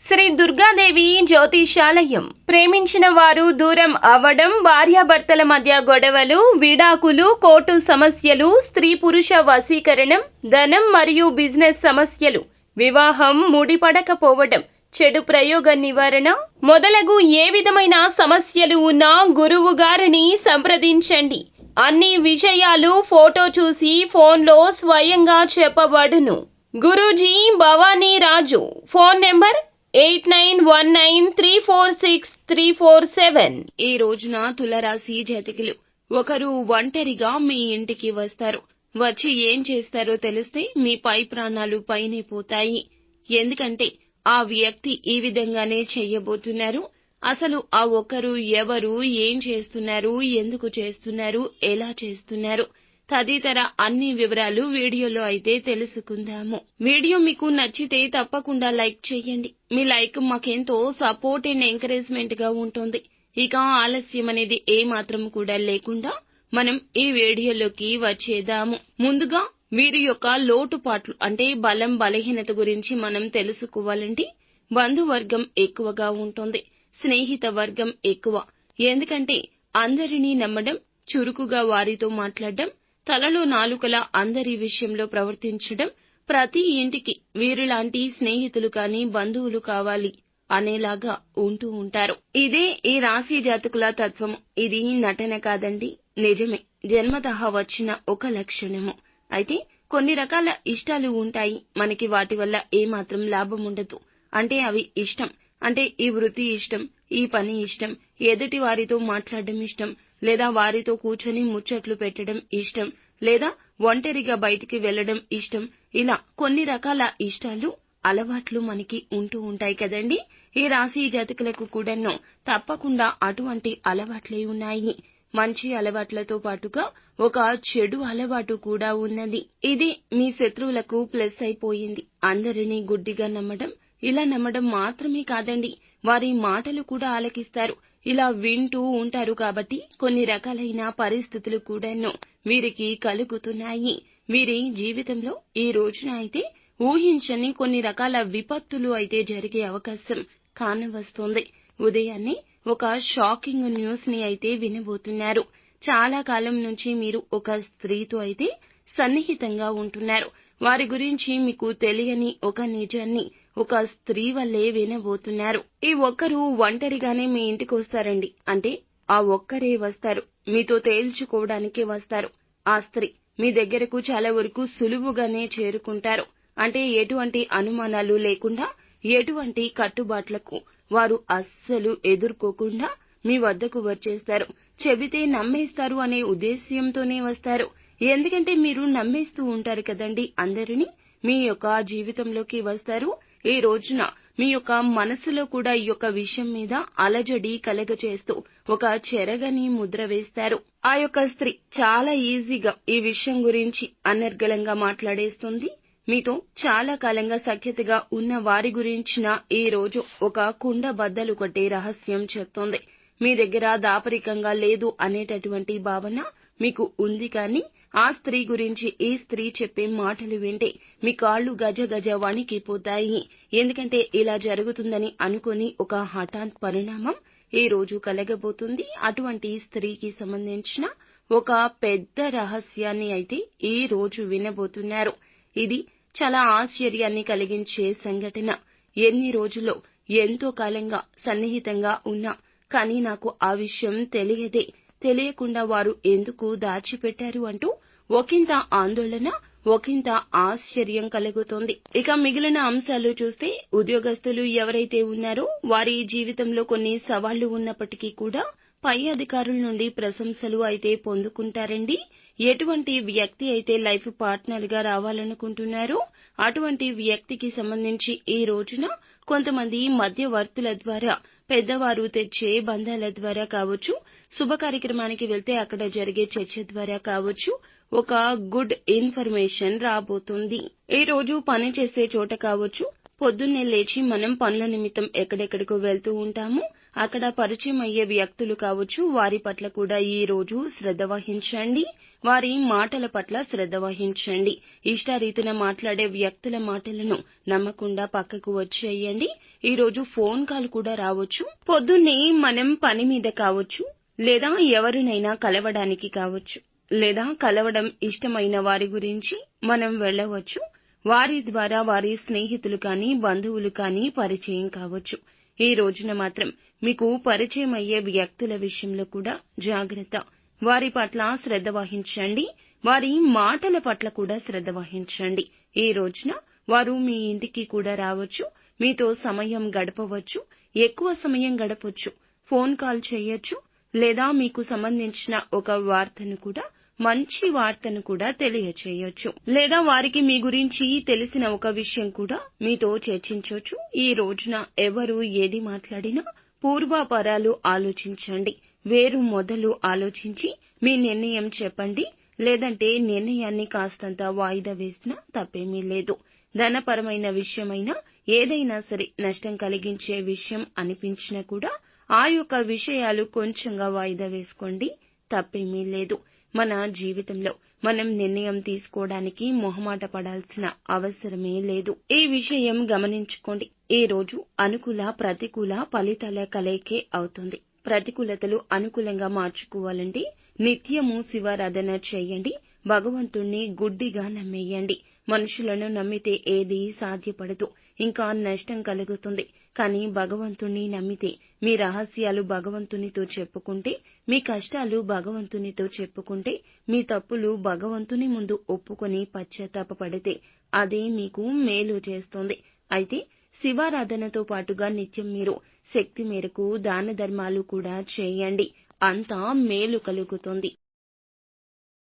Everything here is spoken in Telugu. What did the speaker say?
శ్రీ దుర్గాదేవి జ్యోతిషాలయం. ప్రేమించిన వారు దూరం అవ్వడం, భార్యాభర్తల మధ్య గొడవలు, విడాకులు, కోర్టు సమస్యలు, స్త్రీ పురుష వశీకరణం, ధనం మరియు బిజినెస్ సమస్యలు, వివాహం ముడిపడకపోవడం, చెడు ప్రయోగ నివారణ మొదలగు ఏ విధమైన సమస్యలు ఉన్నా గురువు గారిని సంప్రదించండి. అన్ని విషయాలు ఫోటో చూసి ఫోన్లో స్వయంగా చెప్పబడును. గురూజీ భవానీ రాజు. Phone number 8919346347. ఈ రోజున తులరాశి జాతకులు ఒకరు ఒంటరిగా మీ ఇంటికి వస్తారు. వచ్చి ఏం చేస్తారో తెలిస్తే మీ పై ప్రాణాలు పైనే పోతాయి. ఎందుకంటే ఆ వ్యక్తి ఈ విధంగానే చెయ్యబోతున్నారు. అసలు ఆ ఒకరు ఎవరు, ఏం చేస్తున్నారు, ఎందుకు చేస్తున్నారు, ఎలా చేస్తున్నారు తదితర అన్ని వివరాలు వీడియోలో అయితే తెలుసుకుందాము. వీడియో మీకు నచ్చితే తప్పకుండా లైక్ చేయండి. మీ లైక్ మాకెంతో సపోర్ట్ అండ్ ఎంకరేజ్మెంట్ గా ఉంటుంది. ఇక ఆలస్యం అనేది ఏ మాత్రం కూడా లేకుండా మనం ఈ వీడియోలోకి వచ్చేద్దాము. ముందుగా వీరి యొక్క లోటుపాట్లు అంటే బలం బలహీనత గురించి మనం తెలుసుకోవాలంటే బంధువర్గం ఎక్కువగా ఉంటుంది, స్నేహిత వర్గం ఎక్కువ. ఎందుకంటే అందరినీ నమ్మడం, చురుకుగా వారితో మాట్లాడడం, తలలో నాలుకలా అందరి విషయంలో ప్రవర్తించడం, ప్రతి ఇంటికి వీరిలాంటి స్నేహితులు కానీ బంధువులు కావాలి అనేలాగా ఉంటూ ఉంటారు. ఇదే ఈ రాశి జాతకుల తత్వము. ఇది నటన కాదండి, నిజమే. జన్మతః వచ్చిన ఒక లక్షణము. అయితే కొన్ని రకాల ఇష్టాలు ఉంటాయి మనకి. వాటి వల్ల ఏమాత్రం లాభం ఉండదు. అంటే అవి ఇష్టం అంటే ఈ వృత్తి ఇష్టం, ఈ పని ఇష్టం, ఎదుటి వారితో మాట్లాడడం ఇష్టం, లేదా వారితో కూర్చొని ముచ్చట్లు పెట్టడం ఇష్టం, లేదా ఒంటరిగా బయటికి వెళ్లడం ఇష్టం. ఇలా కొన్ని రకాల ఇష్టాలు, అలవాట్లు మనకి ఉంటూ ఉంటాయి కదండి. ఈ రాశి జాతకులకు కూడాను తప్పకుండా అటువంటి అలవాట్లే ఉన్నాయి. మంచి అలవాట్లతో పాటుగా ఒక చెడు అలవాటు కూడా ఉన్నది. ఇది మీ శత్రువులకు ప్లస్ అయిపోయింది. అందరినీ గుడ్డిగా నమ్మడం. ఇలా నమ్మడం మాత్రమే కాదండి, వారి మాటలు కూడా ఆలకిస్తారు. ఇలా వింటూ ఉంటారు కాబట్టి కొన్ని రకాలైన పరిస్థితులు కూడాను వీరికి కలుగుతున్నాయి. వీరి జీవితంలో ఈ రోజున అయితే ఊహించని కొన్ని రకాల విపత్తులు అయితే జరిగే అవకాశం కానవస్తోంది. ఉదయాన్నే ఒక షాకింగ్ న్యూస్ ని అయితే వినబోతున్నారు. చాలా కాలం నుంచి మీరు ఒక స్త్రీతో అయితే సన్నిహితంగా ఉంటున్నారు. వారి గురించి మీకు తెలియని ఒక నిజాన్ని ఒక స్త్రీ వల్లే వినబోతున్నారు. ఈ ఒక్కరు ఒంటరిగానే మీ ఇంటికి వస్తారండి. అంటే ఆ ఒక్కరే వస్తారు, మీతో తేల్చుకోవడానికి వస్తారు. ఆ స్త్రీ మీ దగ్గరకు చాలా వరకు సులువుగానే చేరుకుంటారు. అంటే ఎటువంటి అనుమానాలు లేకుండా, ఎటువంటి కట్టుబాట్లకు వారు అస్సలు ఎదుర్కోకుండా మీ వద్దకు వచ్చేస్తారు. చెబితే నమ్మేస్తారు అనే ఉద్దేశ్యంతోనే వస్తారు. ఎందుకంటే మీరు నమ్మేస్తూ ఉంటారు కదండి అందరినీ. మీ యొక్క జీవితంలోకి వస్తారు. ఈ రోజున మీ యొక్క మనసులో కూడా ఈ యొక్క విషయం మీద అలజడి కలగచేస్తూ ఒక చెరగని ముద్ర వేస్తారు. ఆ యొక్క స్త్రీ చాలా ఈజీగా ఈ విషయం గురించి అనర్గళంగా మాట్లాడేస్తుంది. మీతో చాలా కాలంగా సఖ్యతగా ఉన్న వారి గురించిన ఈ రోజు ఒక కుండ బద్దలు కొట్టే రహస్యం చెప్తోంది. మీ దగ్గర దాపరికంగా లేదు అనేటటువంటి భావన మీకు ఉంది. కానీ ఆ స్త్రీ గురించి ఈ స్త్రీ చెప్పే మాటలు వింటే మీ కాళ్ళు గజ గజ వణికిపోతాయి. ఎందుకంటే ఇలా జరుగుతుందని అనుకుని ఒక హఠాత్ పరిణామం ఈ రోజు కలగబోతుంది. అటువంటి స్త్రీకి సంబంధించిన ఒక పెద్ద రహస్యాన్ని అయితే ఈ రోజు వినబోతున్నారు. ఇది చాలా ఆశ్చర్యాన్ని కలిగించే సంఘటన. ఎన్ని రోజుల్లో ఎంతో కాలంగా సన్నిహితంగా ఉన్నా కానీ నాకు ఆ విషయం తెలియదే, తెలియకుండా వారు ఎందుకు దాచిపెట్టారు అంటూ ఒకంత ఆందోళన, ఒకంత ఆశ్చర్యం కలుగుతోంది. ఇక మిగిలిన అంశాలు చూస్తే ఉద్యోగస్తులు ఎవరైతే ఉన్నారో వారి జీవితంలో కొన్ని సవాళ్లు ఉన్నప్పటికీ కూడా పై అధికారుల నుండి ప్రశంసలు అయితే పొందుకుంటారండి. ఎటువంటి వ్యక్తి అయితే లైఫ్ పార్ట్నర్ గా రావాలనుకుంటున్నారో అటువంటి వ్యక్తికి సంబంధించి ఈ రోజున కొంతమంది మధ్యవర్తుల ద్వారా, పెద్దవారు తెచ్చే బంధాల ద్వారా కావచ్చు, శుభ కార్యక్రమానికి వెళ్తే అక్కడ జరిగే చర్చ ద్వారా కావచ్చు, ఒక గుడ్ ఇన్ఫర్మేషన్ రాబోతుంది. ఈ రోజు పని చేసే చోట కావచ్చు, పొద్దున్నే లేచి మనం పనుల నిమిత్తం ఎక్కడెక్కడికో వెళ్తూ ఉంటాము. అక్కడ పరిచయం అయ్యే వ్యక్తులు కావచ్చు, వారి పట్ల కూడా ఈ రోజు శ్రద్ధ వహించండి. వారి మాటల పట్ల శ్రద్ధ వహించండి. ఇష్టారీతిన మాట్లాడే వ్యక్తుల మాటలను నమ్మకుండా పక్కకు వచ్చేయండి. ఈ రోజు ఫోన్ కాల్ కూడా రావచ్చు. పొద్దున్నే మనం పని మీద కావచ్చు, లేదా ఎవరినైనా కలవడానికి కావచ్చు, లేదా కలవడం ఇష్టమైన వారి గురించి మనం వెళ్ళవచ్చు. వారి ద్వారా వారి స్నేహితులు కానీ బంధువులు కానీ పరిచయం కావచ్చు. ఈ రోజున మాత్రం మీకు పరిచయం అయ్యే వ్యక్తుల విషయంలో కూడా జాగ్రత్త. వారి పట్ల శ్రద్ధ వహించండి. వారి మాటల పట్ల కూడా శ్రద్ధ వహించండి. ఈ రోజున వారు మీ ఇంటికి కూడా రావచ్చు. మీతో సమయం గడపవచ్చు. ఎక్కువ సమయం గడపొచ్చు. ఫోన్ కాల్ చేయొచ్చు. లేదా మీకు సంబంధించిన ఒక వార్తను కూడా, మంచి వార్తను కూడా తెలియచేయొచ్చు. లేదా వారికి మీ గురించి తెలిసిన ఒక విషయం కూడా మీతో చర్చించొచ్చు. ఈ రోజున ఎవరు ఏది మాట్లాడినా పూర్వాపరాలు ఆలోచించండి. వేరు మొదలు ఆలోచించి మీ నిర్ణయం చెప్పండి. లేదంటే నిర్ణయాన్ని కాస్తంత వాయిదా వేసినా తప్పేమీ లేదు. ధనపరమైన విషయమైనా ఏదైనా సరే నష్టం కలిగించే విషయం అనిపించినా కూడా ఆ యొక్క విషయాలు కొంచెంగా వాయిదా వేసుకోండి. తప్పేమీ లేదు. మన జీవితంలో మనం నిర్ణయం తీసుకోవడానికి మొహమాట పడాల్సిన అవసరమే లేదు. ఈ విషయం గమనించుకోండి. ఈ రోజు అనుకూల ప్రతికూల ఫలితాల కలయికే అవుతుంది. ప్రతికూలతలు అనుకూలంగా మార్చుకోవాలంటే నిత్యము శివారాధన చేయండి. భగవంతుణ్ణి గుడ్డిగా నమ్మేయండి. మనుషులను నమ్మితే ఏదీ సాధ్యపడదు. ఇంకా నష్టం కలుగుతుంది. కానీ భగవంతుణ్ణి నమ్మితే మీ రహస్యాలు భగవంతునితో చెప్పుకుంటే, మీ కష్టాలు భగవంతునితో చెప్పుకుంటే, మీ తప్పులు భగవంతుని ముందు ఒప్పుకొని పశ్చాత్తాపపడితే అదే మీకు మేలు చేస్తుంది. అయితే శివారాధనతో పాటుగా నిత్యం మీరు శక్తి మేరకు దాన ధర్మాలు కూడా చేయండి. అంతా మేలు కలుగుతుంది.